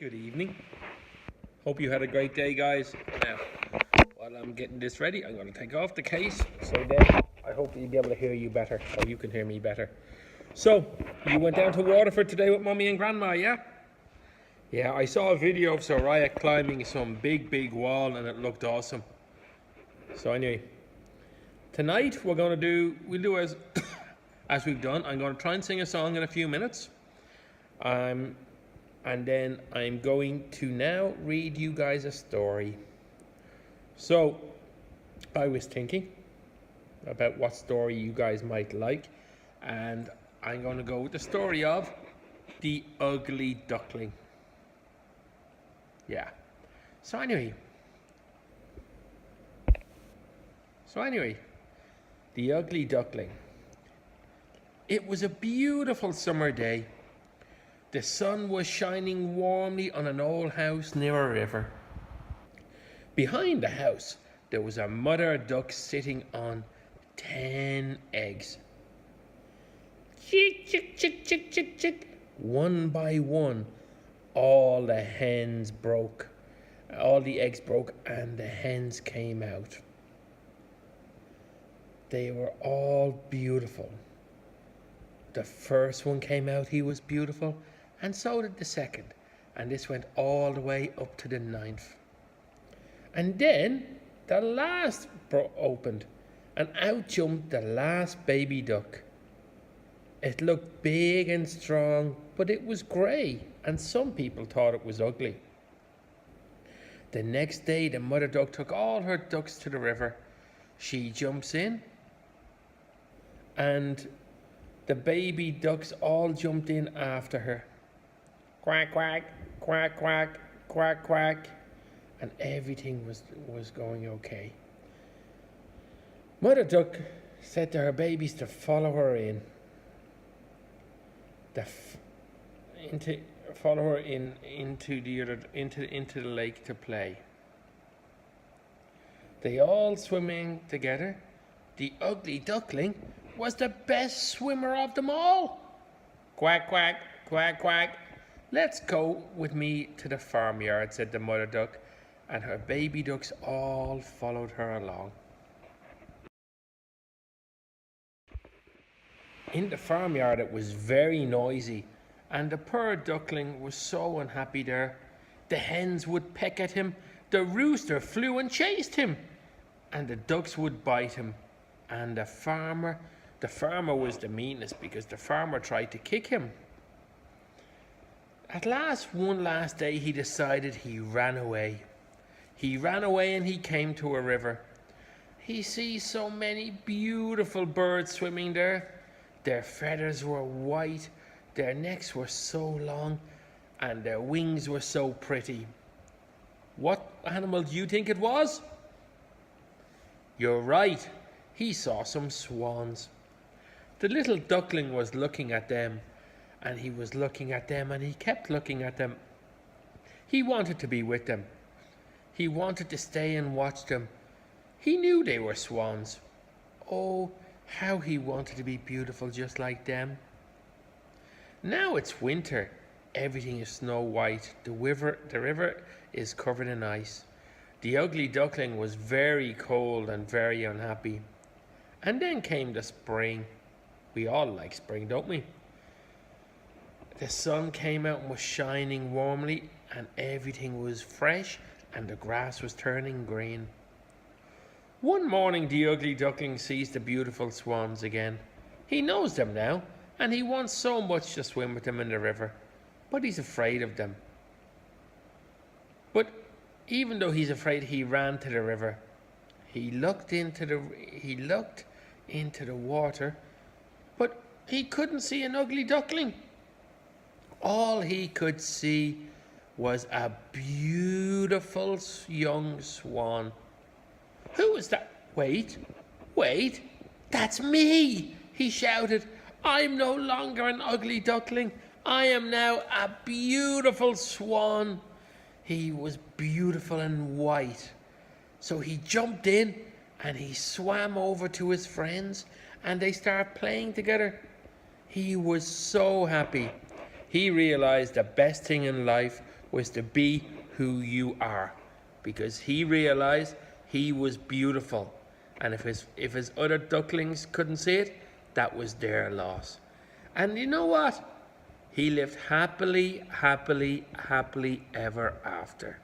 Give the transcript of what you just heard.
Good evening. Hope you had a great day, guys. Now, while I'm getting this ready, I'm going to take off the case. So then I hope you'll be able to hear you better, or you can hear me better. So, you went down to Waterford today with Mommy and Grandma, yeah? Yeah, I saw a video of Soraya climbing some big wall and it looked awesome. So anyway, tonight we'll do as as we've done. I'm going to try and sing a song in a few minutes. And then I'm going to now read you guys a story. So, I was thinking about what story you guys might like, and I'm going to go with the story of The Ugly Duckling. Yeah. So anyway, The Ugly Duckling. It was a beautiful summer day. The sun was shining warmly on an old house near a river. Behind the house, there was a mother duck sitting on 10 eggs. Chick, chick, chick, chick, chick, chick. One by one, all the eggs broke, and the hens came out. They were all beautiful. The first one came out, he was beautiful, and so did the second, and this went all the way up to the 9th. And then the last opened, and out jumped the last baby duck. It looked big and strong, but it was grey, and some people thought it was ugly. The next day, the mother duck took all her ducks to the river. She jumps in, and the baby ducks all jumped in after her. Quack, quack, quack, quack, quack, quack. And everything was going okay. Mother duck said to her babies to follow her into the lake to play. They all swimming together. The ugly duckling was the best swimmer of them all. Quack, quack, quack, quack. Let's go with me to the farmyard, said the mother duck, and her baby ducks all followed her along. In the farmyard it was very noisy, and the poor duckling was so unhappy there. The hens would peck at him, the rooster flew and chased him, and the ducks would bite him. And the farmer was the meanest, because the farmer tried to kick him. At last, one last day, he decided he ran away. He ran away and he came to a river. He sees so many beautiful birds swimming there. Their feathers were white, their necks were so long, and their wings were so pretty. What animal do you think it was? You're right. He saw some swans. The little duckling was looking at them, and he was looking at them, and he kept looking at them. He wanted to be with them. He wanted to stay and watch them. He knew they were swans. Oh, how he wanted to be beautiful just like them. Now it's winter. Everything is snow white. The river is covered in ice. The ugly duckling was very cold and very unhappy. And then came the spring. We all like spring, don't we? The sun came out and was shining warmly, and everything was fresh, and the grass was turning green. One morning the ugly duckling sees the beautiful swans again. He knows them now, and he wants so much to swim with them in the river, but he's afraid of them. But even though he's afraid, he ran to the river. He looked into the water, but he couldn't see an ugly duckling. All he could see was a beautiful young swan. Who is that? Wait, that's me, he shouted. I'm no longer an ugly duckling. I am now a beautiful swan. He was beautiful and white. So he jumped in and he swam over to his friends, and they started playing together. He was so happy. He realized the best thing in life was to be who you are, because he realized he was beautiful. And if his other ducklings couldn't see it, that was their loss. And you know what? He lived happily, happily, happily ever after.